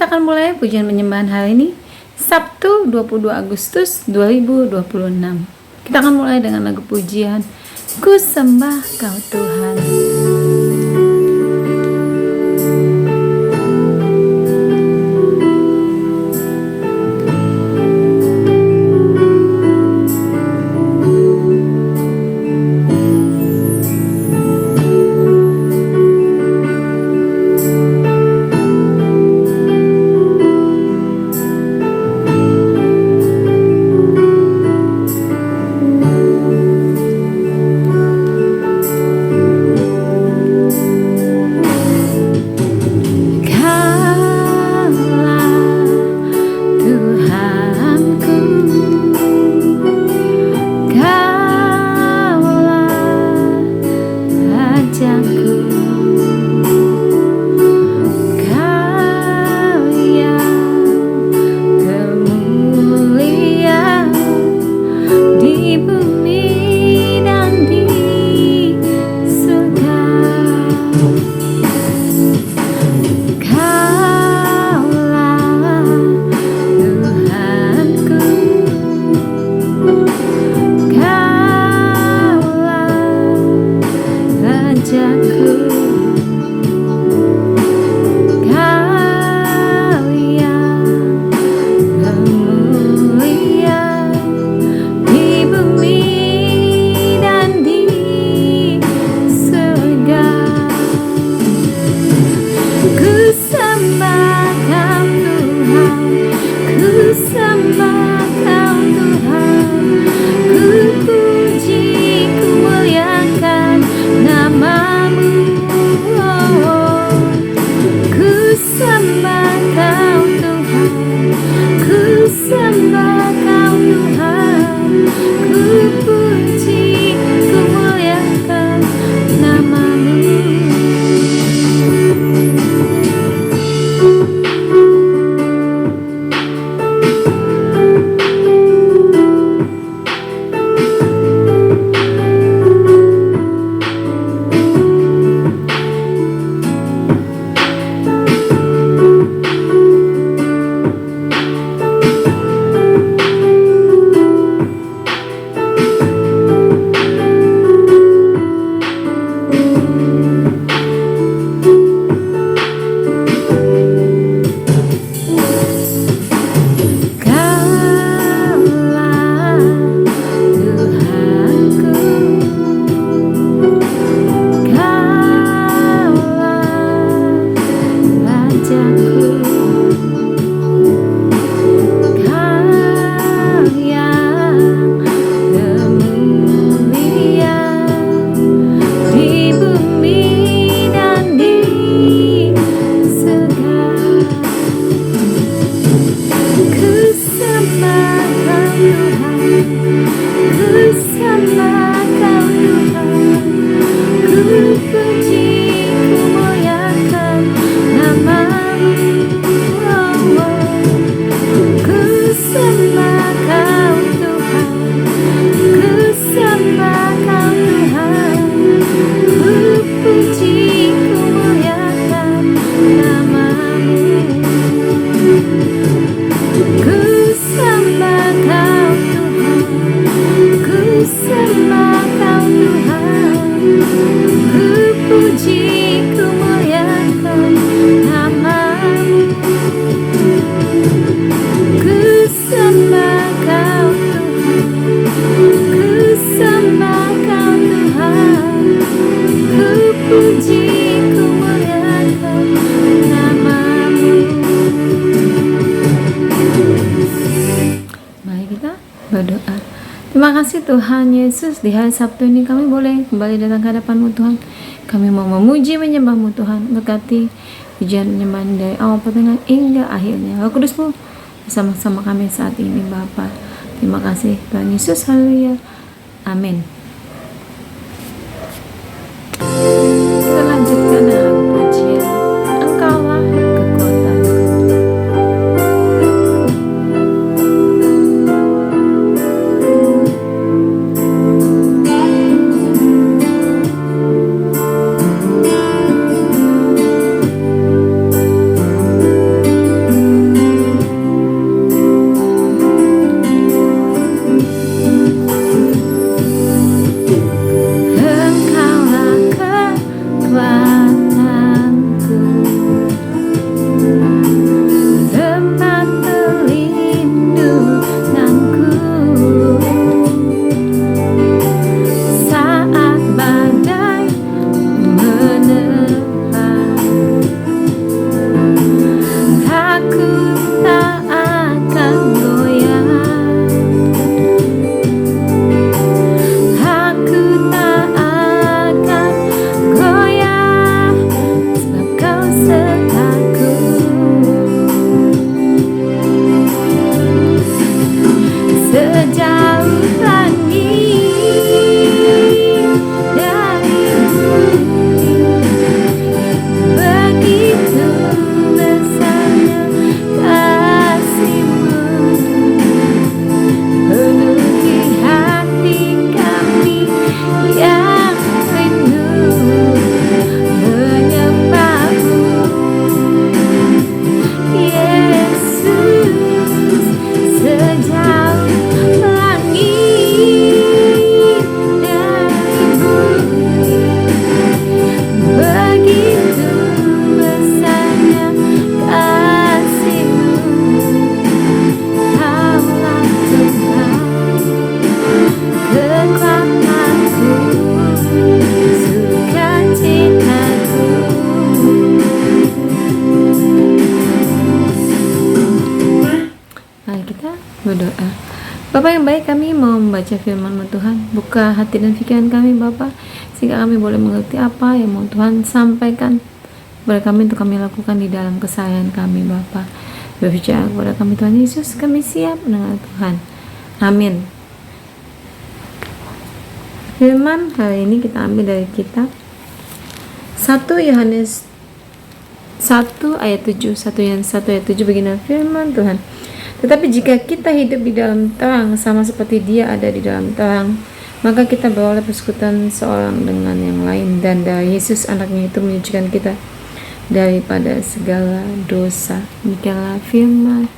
kita akan mulai pujian penyembahan hari ini, Sabtu 22 Agustus 2026. Kita akan mulai dengan lagu pujian, Ku Sembah Kau Tuhan. Berdoa. Terima kasih Tuhan Yesus, di hari Sabtu ini kami boleh kembali datang ke hadapan-Mu Tuhan. Kami mau memuji menyembah-Mu Tuhan. Berkati pujian penyembahan dari awal pertengahan hingga akhirnya. Roh Kudus-Mu bersama-sama kami saat ini Bapa. Terima kasih Tuhan Yesus, haleluya, amin. Kita lanjutkan dengan pujian Engkaulah kekuatan. berdoa. Bapa yang baik, kami mau membaca firman-Mu Tuhan. Buka hati dan pikiran kami Bapa, sehingga kami boleh mengerti apa yang mau Tuhan sampaikan kepada kami untuk kami lakukan di dalam keseharian kami Bapa. Berbicara kepada kami Tuhan Yesus, kami siap mendengar Tuhan. Amin. Firman hari ini kita ambil dari kitab 1 Yohanes 1 ayat 7. 1 Yohanes 1 ayat 7 begini firman Tuhan. Tetapi jika kita hidup di dalam terang sama seperti Dia ada di dalam terang, maka kita beroleh persekutuan seorang dengan yang lain, dan dari Yesus anaknya itu menyucikan kita daripada segala dosa. Demikianlah firman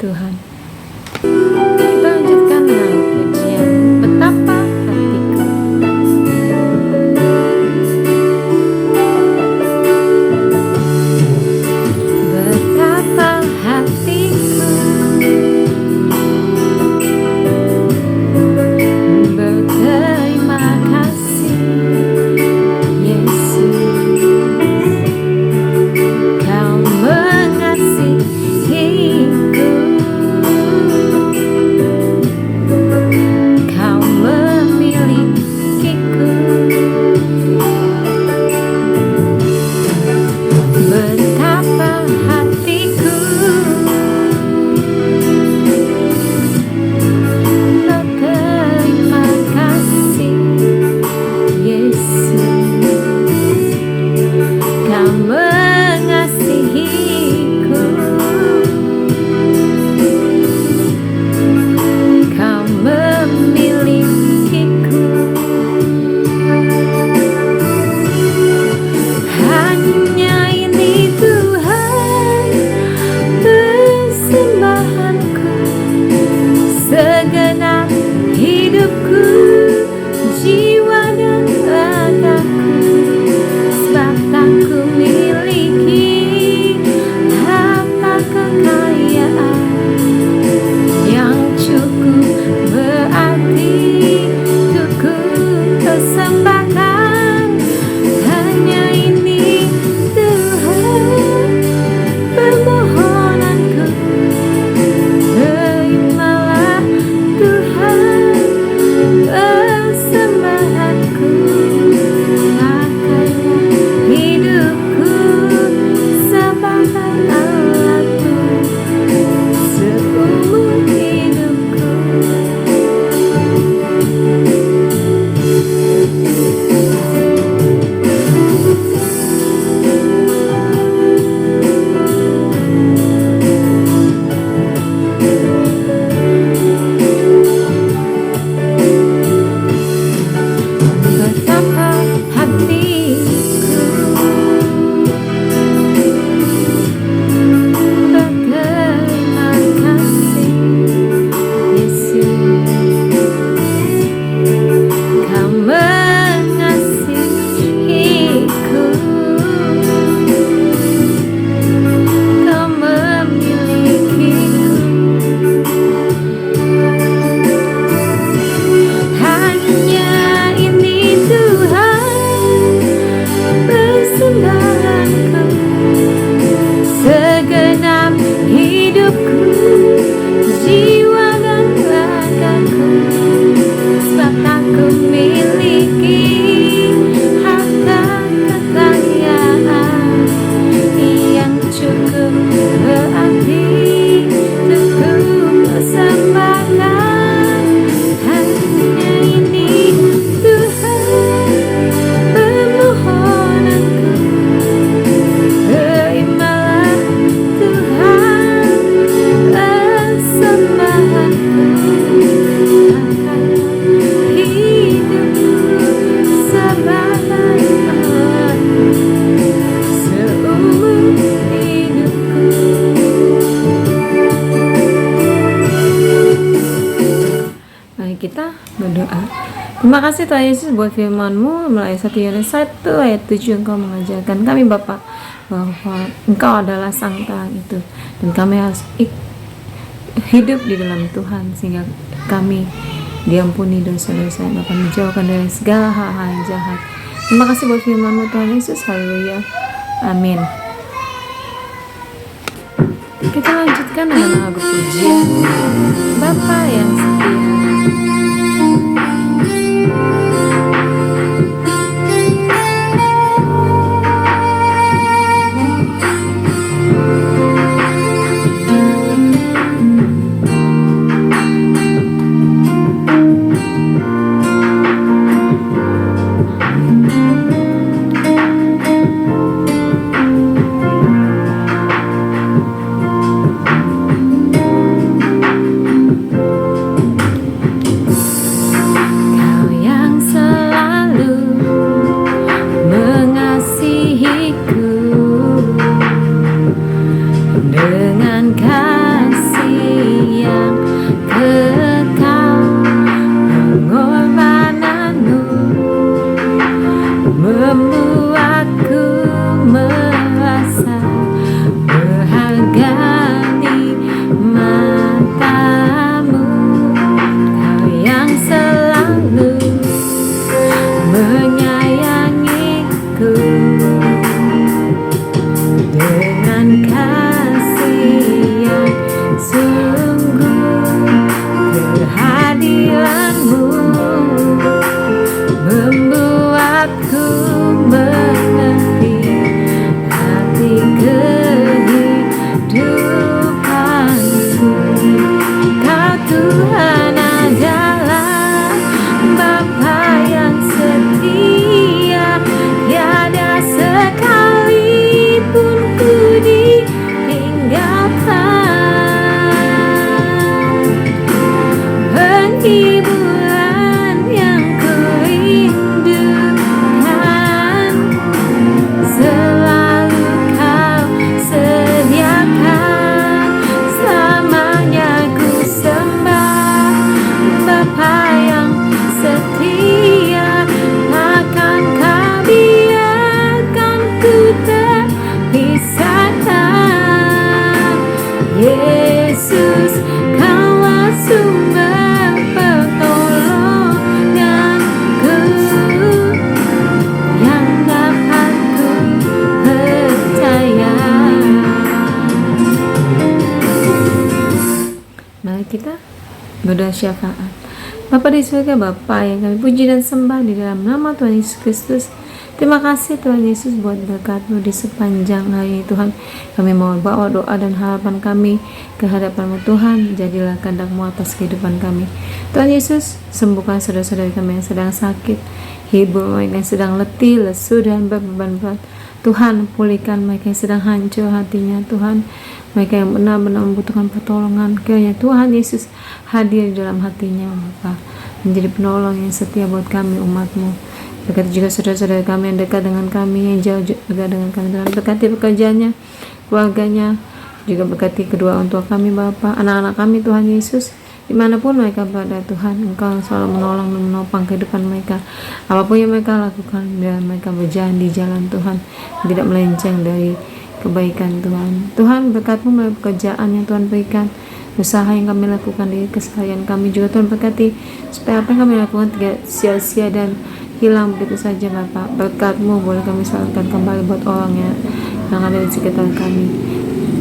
Tuhan. Kita lanjutkan dengan pujian Betapa Hatiku. Betapa hatiku berterima kasih, Yesus. Kau mengasihiku, Kau memilikiku. Betapa hatiku berterima kasih, Yesus. Kau mengasihiku, Kau memilikiku. Hanya ini Tuhan persembahanku, segenap hidupku, jiwa dan ragaku. Sebab tak ku miliki harta kekayaan yang cukup berarti untuk ku persembahkan. Hanya ini Tuhan permohonanku, terimalah Tuhan persembahanku. Pakailah hidupku sebagai alatmu seumur hidupku. Betapa hatiku berterima kasih, Yesus. Kau mengasihiku, Kau memilikiku. Hanya ini Tuhan persembahanku, segenap hidupku, jiwa dan ragaku. Sebab tak ku miliki harta kekayaan yang cukup berarti untuk ku persembahkan. Hanya ini Tuhan permohonanku, terimalah Tuhan persembahanku. Pakailah hidupku sebagai alatmu seumur hidupku. Mari kita berdoa. Terima kasih Tuhan Yesus buat firman-Mu melalui 1 Yohanes 1 ayat 7. Engkau mengajarkan kami Bapa bahwa Engkau adalah sang terang itu, dan kami harus hidup di dalam Tuhan sehingga kami diampuni dosa-dosa yang akan dijauhkan dari segala hal-hal yang jahat. Terima kasih buat firman-Mu Tuhan Yesus. Haleluya. Amin. Kita lanjutkan dengan lagu pujian Bapa yang setia. Kita berdoa syafaat. Bapa di surga, Bapa yang kami puji dan sembah di dalam nama Tuhan Yesus Kristus. Terima kasih Tuhan Yesus buat berkat-Mu di sepanjang hari ini Tuhan. Kami mau bawa doa dan harapan kami ke hadapan-Mu Tuhan. Jadilah kehendak-Mu atas kehidupan kami. Tuhan Yesus, sembuhkan saudara-saudari kami yang sedang sakit, hibur mereka yang sedang letih, lesu dan berbeban berat. Tuhan, pulihkan mereka yang sedang hancur hatinya Tuhan. Mereka yang benar-benar membutuhkan pertolongan, kiranya Tuhan Yesus hadir di dalam hatinya Bapa, menjadi penolong yang setia buat kami umat-Mu. Berkati juga saudara-saudara kami yang dekat dengan kami, yang jauh dekat dengan kami Tuhan. Berkati pekerjaannya, keluarganya, juga berkati kedua orang tua kami Bapa, anak-anak kami Tuhan Yesus. Dimanapun mereka berada Tuhan, Engkau selalu menolong dan menopang kehidupan mereka. Apapun yang mereka lakukan, biar mereka berjalan di jalan Tuhan, tidak melenceng dari kebaikan Tuhan. Tuhan, berkat-Mu melalui pekerjaan yang Tuhan berikan, usaha yang kami lakukan di keseharian kami juga Tuhan berkati, supaya apa yang kami lakukan tidak sia-sia dan hilang begitu saja Bapak. Berkat-Mu boleh kami salurkan kembali buat orang yang ada di sekitar kami.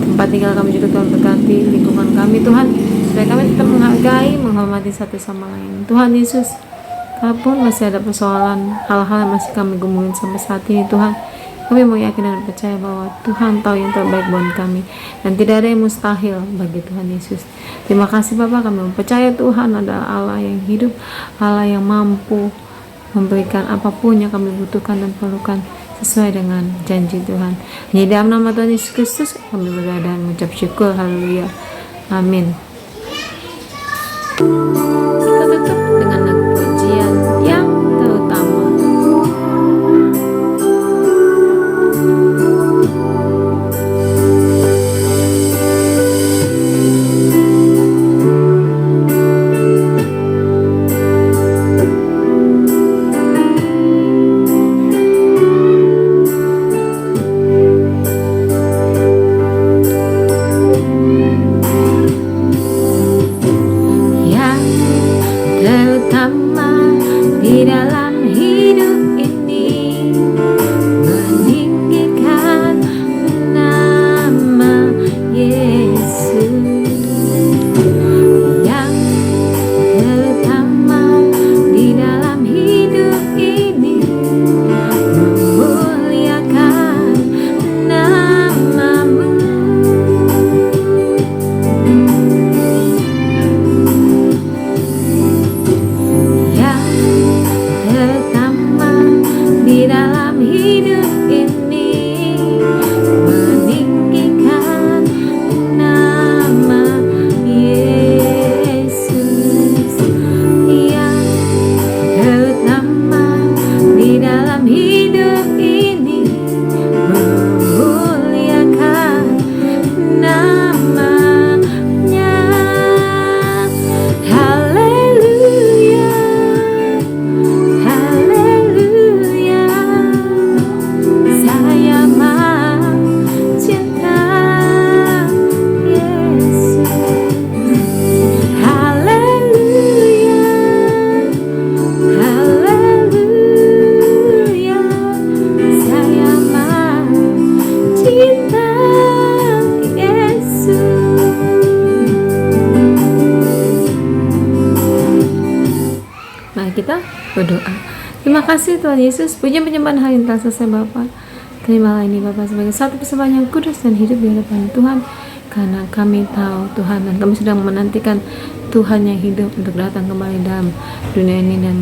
Tempat tinggal kami juga Tuhan berkati, lingkungan kami Tuhan, supaya kami tetap menghargai, menghormati satu sama lain. Tuhan Yesus, kalaupun masih ada persoalan, hal-hal yang masih kami gumulin sampai saat ini Tuhan, kami mau yakin dan percaya bahwa Tuhan tahu yang terbaik buat kami, dan tidak ada yang mustahil bagi Tuhan Yesus. Terima kasih Bapak, kami percaya Tuhan adalah Allah yang hidup, Allah yang mampu memberikan apapun yang kami butuhkan dan perlukan sesuai dengan janji Tuhan. Hanya dalam nama Tuhan Yesus Kristus kami berdoa dan mengucap syukur. Haleluya. Amin. Kita tutup dengan lagu pujian yang terutama. Yang berdoa. Terima kasih Tuhan Yesus, puji penyembahan hari yang telah selesai Bapa. Terimalah ini Bapa sebagai satu persembahan yang kudus dan hidup di hadapan Tuhan, karena kami tahu Tuhan dan kami sedang menantikan Tuhan yang hidup untuk datang kembali dalam dunia ini dan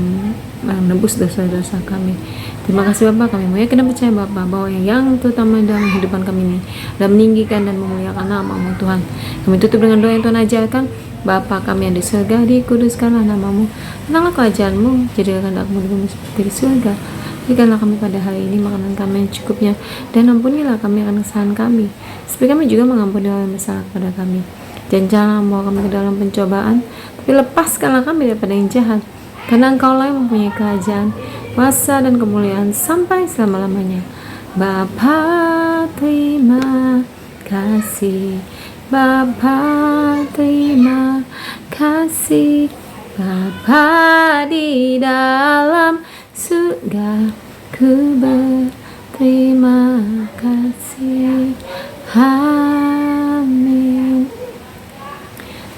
menebus dosa-dosa kami. Terima kasih Bapa, kami meyakin dan percaya Bapa bahwa yang terutama dalam kehidupan kami ini adalah meninggikan dan memuliakan nama-Mu Tuhan. Kami tutup dengan doa yang Tuhan ajarkan. Bapa kami yang di surga, dikuduskanlah nama-Mu, datanglah kerajaan-Mu, jadilah kehendak-Mu di bumi seperti di surga. Berikanlah kami pada hari ini makanan kami yang cukupnya, dan ampunilah kami akan kesalahan kami, seperti kami juga mengampuni orang yang bersalah kepada kami. Dan janganlah membawa kami ke dalam pencobaan, tapi lepaskanlah kami daripada yang jahat, karena Engkaulah yang mempunyai kerajaan, kuasa dan kemuliaan sampai selama-lamanya. Bapa terima kasih, Bapa terima kasih, Bapa di dalam surga, ku berterima kasih. Amin.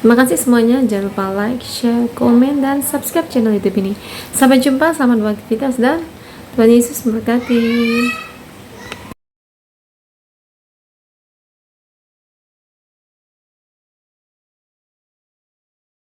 Terima kasih semuanya. Jangan lupa like, share, komen, dan subscribe channel YouTube ini. Sampai jumpa, selamat beraktivitas, dan Tuhan Yesus memberkati.